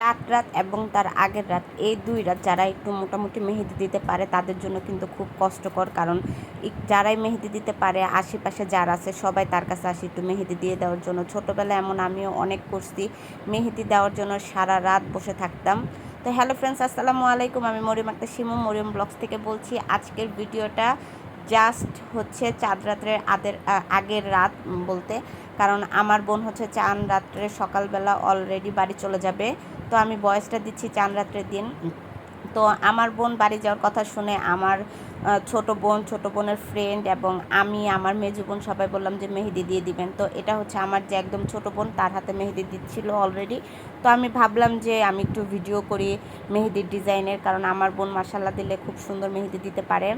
রাত রাত এবং তার আগের রাত, এই 2 রাত যারা একটু মোটামুটি মেহেদি দিতে পারে তাদের জন্য কিন্তু খুব কষ্টকর। কারণ যারাই মেহেদি দিতে পারে আশেপাশে যারা আছে সবাই তার কাছে আসে একটু মেহেদি দিয়ে দেওয়ার জন্য। ছোটোবেলায় এমন আমিও অনেক করছি, মেহেদি দেওয়ার জন্য সারা রাত বসে থাকতাম। তো হ্যালো ফ্রেন্ডস, আসসালামু আলাইকুম। আমি মরিয়ম আক্তার শিমু, মরিয়ম ব্লগস থেকে বলছি। আজকের ভিডিওটা জাস্ট হচ্ছে চাঁদ রাত্রের আগের রাত বলতে, কারণ আমার বোন হচ্ছে চাঁদ রাত্রের সকালবেলা অলরেডি বাড়ি চলে যাবে। তো আমি ভয়েসটা দিচ্ছি চাঁদ রাত্রের দিন। তো আমার বোন বাড়ি যাওয়ার কথা শুনে আমার ছোটো বোনের ফ্রেন্ড এবং আমি, আমার মেজো বোন সবাই বললাম যে মেহেদি দিয়ে দিবেন। তো এটা হচ্ছে আমার যে একদম ছোটো বোন, তার হাতে মেহেদি দিচ্ছিল অলরেডি। তো আমি ভাবলাম যে আমি একটু ভিডিও করি মেহেদির ডিজাইনের, কারণ আমার বোন মাশাল্লাহ দিলে খুব সুন্দর মেহেদি দিতে পারে।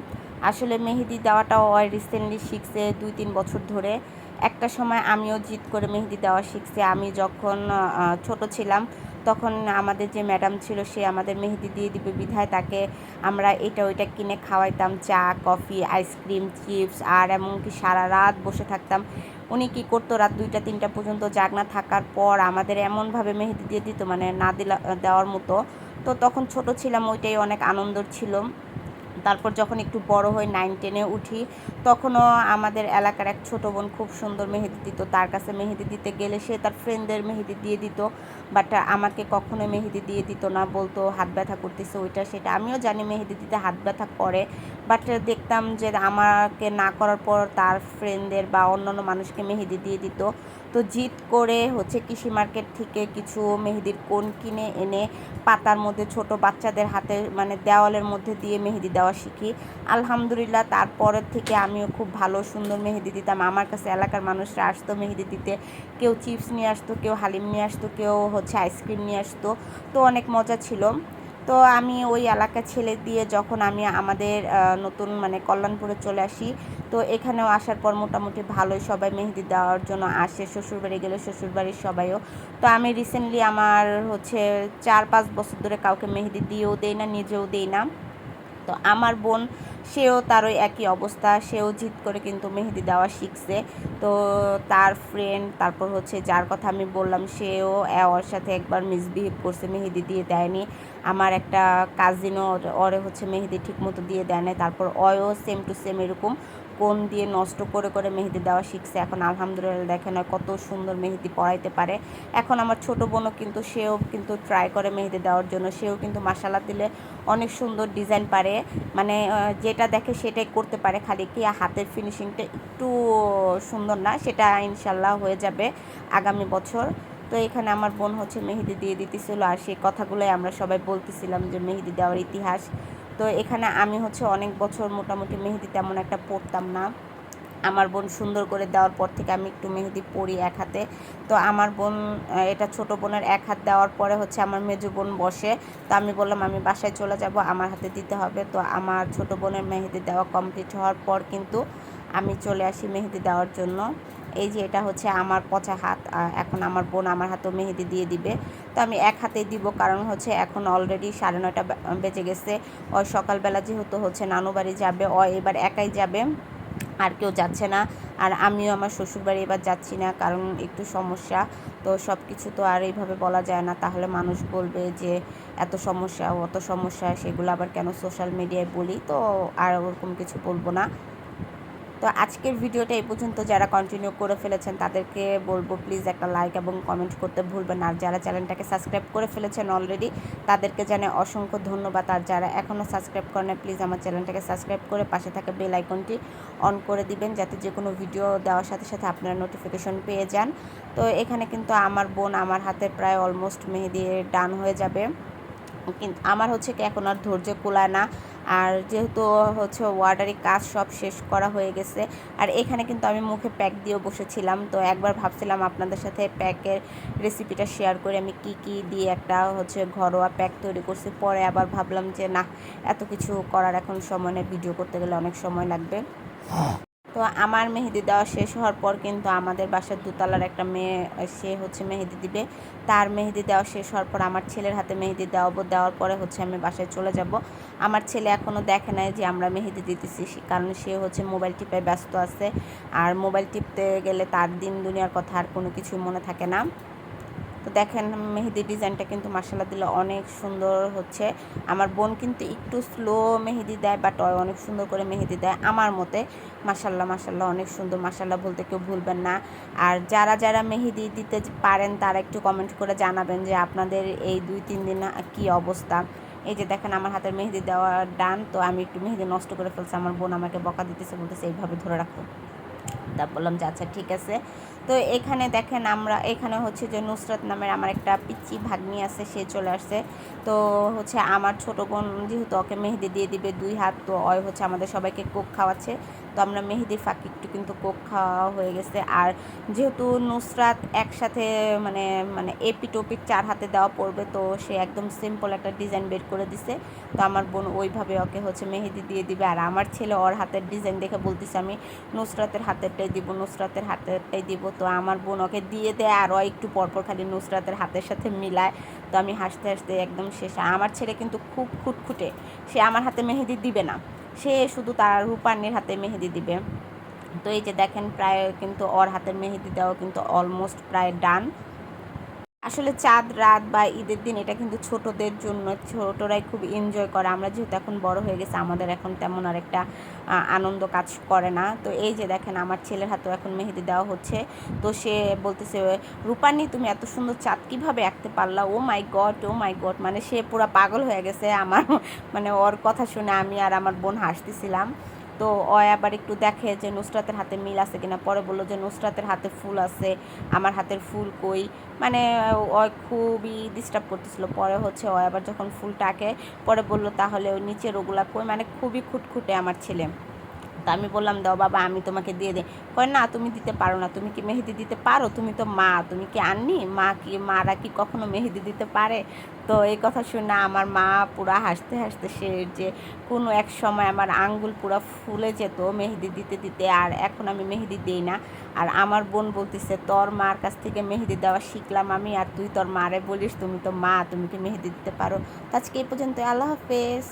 আসলে মেহেদি দেওয়াটাও রিসেন্টলি শিখছে 2-3 বছর ধরে। একটা সময় আমিও জিদ করে মেহেদি দেওয়া শিখছি। আমি যখন ছোট ছিলাম তখন আমাদের যে ম্যাডাম ছিল সে আমাদের মেহেদি দিয়ে দিবে বিধায় তাকে আমরা এটা ওইটা কিনে খাওয়াইতাম, চা কফি আইসক্রিম চিপস, আর এমনকি সারা রাত বসে থাকতাম। উনি কী করতো, রাত 2টা 3টা পর্যন্ত জাগনা থাকার পর আমাদের এমনভাবে মেহেদি দিয়ে দিত, মানে না দেওয়ার মতো। তো তখন ছোট ছিলাম, ওইটাই অনেক আনন্দর ছিল। তারপর যখন একটু বড় হয়ে 9-10-এ উঠি তখনও আমাদের এলাকার এক ছোটো বোন খুব সুন্দর মেহেদি দিত। তার কাছে মেহেদি দিতে গেলে সে তার ফ্রেন্ডদের মেহেদি দিয়ে দিত, বাট আমাকে কখনোই মেহেদি দিয়ে দিত না, বলতো হাত ব্যথা করতেছে ওইটা সেটা। আমিও জানি মেহেদি দিতে হাত ব্যথা করে, বাট দেখতাম যে আমাকে না করার পর তার ফ্রেন্ডদের বা অন্যান্য মানুষকে মেহেদি দিয়ে দিত। তো জিদ করে হচ্ছে কৃষি মার্কেট থেকে কিছু মেহেদির কোন কিনে এনে পাতার মধ্যে ছোট বাচ্চাদের হাতে মানে দেওয়ালের মধ্যে দিয়ে মেহেদি দেওয়া শিখি। আলহামদুলিল্লাহ তারপরের থেকে আমিও খুব ভালো সুন্দর মেহেদি দিতাম। আমার কাছে এলাকার মানুষরা আসতো মেহেদি দিতে, কেউ চিপস নিয়ে আসতো, কেউ হালিম নিয়ে আসতো, কেউ হচ্ছে আইসক্রিম নিয়ে আসতো। তো অনেক মজা ছিল। তো আমি ওই এলাকার ছেলে দিয়ে যখন আমি আমাদের নতুন মানে কল্যাণপুরে চলে আসি, তো এখানেও আসার পর মোটামুটি ভালোই সবাই মেহেদি দেওয়ার জন্য আসে, শ্বশুরবাড়ি গেলে শ্বশুরবাড়ির সবাইও। তো আমি রিসেন্টলি আমার হচ্ছে 4-5 বছর ধরে কাউকে মেহেদি দিয়েও দেই না, নিজেও দেই না। তো আমার বোন সেও তার ওই একই অবস্থা, সেও জিদ করে কিন্তু মেহেদি দেওয়া শিখছে। তো তার ফ্রেন্ড তারপর হচ্ছে যার কথা আমি বললাম সেও ওর সাথে একবার মিসবিহেভ করছে, মেহেদি দিয়ে দেয়নি। আমার একটা কাজিনও ওরে হচ্ছে মেহেদি ঠিক মতো দিয়ে দেয় না, তারপর ওয়ও সেম টু সেম এরকম কোন দিয়ে নষ্ট করে করে মেহেদি দেওয়া শিখছে। এখন আলহামদুলিল্লাহ দেখেন কত সুন্দর মেহেদি পরাইতে পারে। এখন আমার ছোটো বোনও কিন্তু সেও কিন্তু ট্রাই করে মেহেদি দেওয়ার জন্য, সেও কিন্তু মাশাআল্লাহ দিলে অনেক সুন্দর ডিজাইন পারে। মানে যেটা দেখে সেটাই করতে পারে, খালি কি হাতের ফিনিশিংটা একটু সুন্দর না, সেটা ইনশাল্লাহ হয়ে যাবে আগামী বছর। তো এখানে আমার বোন হচ্ছে মেহেদি দিয়ে দিতেছিল, আর সেই কথাগুলোই আমরা সবাই বলতেছিলাম যে মেহেদি দেওয়ার ইতিহাস। তো এখানে আমি হচ্ছে অনেক বছর মোটামুটি মেহেদি তেমন একটা পরতাম না। আমার বোন সুন্দর করে দেওয়ার পর থেকে আমি একটু মেহেদি পরি এক হাতে। তো আমার বোন এটা ছোটো বোনের এক হাত দেওয়ার পরে হচ্ছে আমার মেজো বোন বসে। তো আমি বললাম আমি বাসায় চলে যাব, আমার হাতে দিতে হবে। তো আমার ছোটো বোনের মেহেদি দেওয়া কমপ্লিট হওয়ার পর কিন্তু আমি চলে আসি মেহেদি দেওয়ার জন্য। এই যে এটা হচ্ছে আমার পচা হাত, এখন আমার বোন আমার হাতেও মেহেদি দিয়ে দিবে। তো আমি এক হাতেই দিব, কারণ হচ্ছে এখন অলরেডি 9:30 বেজে গেছে। ও সকালবেলা যেহেতু হচ্ছে নানু বাড়ি যাবে, ও এবার একাই যাবে, আর কেউ যাচ্ছে না। আর আমিও আমার শ্বশুরবাড়ি এবার যাচ্ছি না, কারণ একটু সমস্যা। তো সব কিছু তো আর এইভাবে বলা যায় না, তাহলে মানুষ বলবে যে এত সমস্যা অত সমস্যা, সেগুলো আবার কেন সোশ্যাল মিডিয়ায় বলি। তো আর ওরকম কিছু বলবো না। তো আজকের ভিডিওটা এই পর্যন্ত যারা কন্টিনিউ করে ফেলেছেন তাদেরকে বলবো প্লিজ একটা লাইক এবং কমেন্ট করতে ভুলবেন। আর যারা চ্যানেলটাকে সাবস্ক্রাইব করে ফেলেছেন অলরেডি তাদেরকে জানাই অসংখ্য ধন্যবাদ। আর যারা এখনও সাবস্ক্রাইব করেন প্লিজ আমার চ্যানেলটাকে সাবস্ক্রাইব করে পাশে থাকা বেল আইকনটি অন করে দিবেন, যাতে যে কোনো ভিডিও দেওয়ার সাথে সাথে আপনারা নোটিফিকেশন পেয়ে যান। তো এখানে কিন্তু আমার বোন আমার হাতে প্রায় অলমোস্ট মেহেদি ডান হয়ে যাবে, কিন্তু আমার হচ্ছে কি এখন আর ধৈর্য কুলায় না। আর যেহেতু হচ্ছে ওয়ার্ডারি কাজ সব শেষ করা হয়ে গেছে, আর এখানে কিন্তু আমি মুখে প্যাক দিয়েও বসেছিলাম। তো একবার ভাবছিলাম আপনাদের সাথে প্যাকের রেসিপিটা শেয়ার করে আমি কি কি দিয়ে একটা হচ্ছে ঘরোয়া প্যাক তৈরি করছি। পরে আবার ভাবলাম যে না, এত কিছু করার এখন সময় নেই, ভিডিও করতে গেলে অনেক সময় লাগবে। তো আমার মেহেদি দেওয়া শেষ হওয়ার পর কিন্তু আমাদের বাসার দোতলার একটা মেয়ে, সে হচ্ছে মেহেদি দিবে। তার মেহেদি দেওয়া শেষ হওয়ার পর আমার ছেলের হাতে মেহেদি দেওয়াবো, দেওয়ার পরে হচ্ছে আমি বাসায় চলে যাব। আমার ছেলে এখনও দেখে নাই যে আমরা মেহেদি দিতেছি, কারণ সে হচ্ছে মোবাইল টিপায় ব্যস্ত আছে। আর মোবাইল টিপতে গেলে তার দিন দুনিয়ার কথা আর কোনো কিছু মনে থাকে না। তো দেখেন মেহেদি ডিজাইনটা কিন্তু মাশাআল্লাহ দিলে অনেক সুন্দর হচ্ছে। আমার বোন কিন্তু একটু স্লো মেহেদি দেয়, বাট অনেক সুন্দর করে মেহেদি দেয় আমার মতে। মাশাআল্লাহ মাশাআল্লাহ অনেক সুন্দর, মাশাআল্লাহ বলতে কেউ ভুলবেন না। আর যারা যারা মেহেদি দিতে পারেন তারা একটু কমেন্ট করে জানাবেন যে আপনাদের এই 2-3 দিন কী অবস্থা। এই যে দেখেন আমার হাতের মেহেদি দেওয়া ডান, তো আমি একটু মেহেদি নষ্ট করে ফেলছি। আমার বোন আমাকে বকা দিতেছে, বলতেছে এইভাবে ধরে রাখো। তা বললাম যে আচ্ছা ঠিক আছে। তো এখানে দেখেন আমরা এখানে হচ্ছে যে নুসরাত নামের আমার একটা পিচ্চি ভাগ্নি আছে, সে চলে আসছে। তো হচ্ছে আমার ছোটো বোন যেহেতু ওকে মেহেদি দিয়ে দিবে 2 হাত, তো ওই হচ্ছে আমাদের সবাইকে কোক খাওয়াচ্ছে। তো আমরা মেহেদির ফাঁকে একটু কিন্তু কোক খাওয়া হয়ে গেছে। আর যেহেতু নুসরাত একসাথে মানে মানে এপিট ওপিট 4 হাতে দেওয়া পড়বে, তো সে একদম সিম্পল একটা ডিজাইন বের করে দিছে। তো আমার বোন ওইভাবে ওকে হচ্ছে মেহেদি দিয়ে দিবে। আর আমার ছেলে ওর হাতের ডিজাইন দেখে বলতেছে আমি নুসরাতের হাতেরটাই দিব, নুসরাতের হাতেরটাই দিব। তো আমার বোন ওকে দিয়ে দেয়, আর ও একটু পরপর খালি নুসরাতের হাতের সাথে মিলায়। তো আমি হাসতে হাসতে একদম শেষ। আমার ছেলে কিন্তু খুব খুঁটখুঁটে, সে আমার হাতে মেহেদি দিবে না, সে শুধু তার রূপান্নির হাতে মেহেদি দিবে। তো এই যে দেখেন প্রায় কিন্তু ওর হাতের মেহেদি দেওয়া কিন্তু অলমোস্ট প্রায় ডান। আসলে চাঁদ রাত বা ঈদের দিন এটা কিন্তু ছোটদের জন্য, ছোটরাই খুব এনজয় করে। আমরা যেহেতু এখন বড় হয়ে গেছে, আমাদের এখন তেমন আর একটা আনন্দ কাজ করে না। তো এই যে দেখেন আমার ছেলের হাতেও এখন মেহেদি দেওয়া হচ্ছে। তো সে বলতেছে রূপানি তুমি এত সুন্দর চাঁদ কীভাবে আঁকতে পারলা, ও মাই গড ও মাই গড, মানে সে পুরো পাগল হয়ে গেছে আমার মানে ওর কথা শুনে আমি আর আমার বোন হাসতেছিলাম। তো ও আবার একটু দেখে যে নুসরাতের হাতে মিল আছে কিনা, পরে বললো যে নুসরাতের হাতে ফুল আছে, আমার হাতের ফুল কই, মানে ও খুবই ডিস্টার্ব করতেছিল। পরে হচ্ছে ও আবার যখন ফুলটা আঁকে পরে বললো তাহলে ওই নিচের ওগুলা কই, মানে খুবই খুঁটখুঁটে আমার ছেলে। তা আমি বললাম দাও বাবা আমি তোমাকে দিয়ে দিই। কয় না তুমি দিতে পারো না, তুমি কি মেহেদি দিতে পারো, তুমি তো মা, তুমি কি আননি, মারা কি কখনো মেহেদি দিতে পারে। তো এই কথা শুনে আমার মা পুরা হাসতে হাসতে সে যে কোনো এক সময় আমার আঙ্গুল পুরা ফুলে যেত মেহেদি দিতে দিতে, আর এখন আমি মেহেদি দিই না। আর আমার বোন বলতেছে তোর মার কাছ থেকে মেহেদি দেওয়া শিখলাম আমি, আর তুই তোর মারে বলিস তুমি তো মা, তুমি কি মেহেদি দিতে পারো। তো আজকে এই পর্যন্ত, আল্লাহ হাফেজ।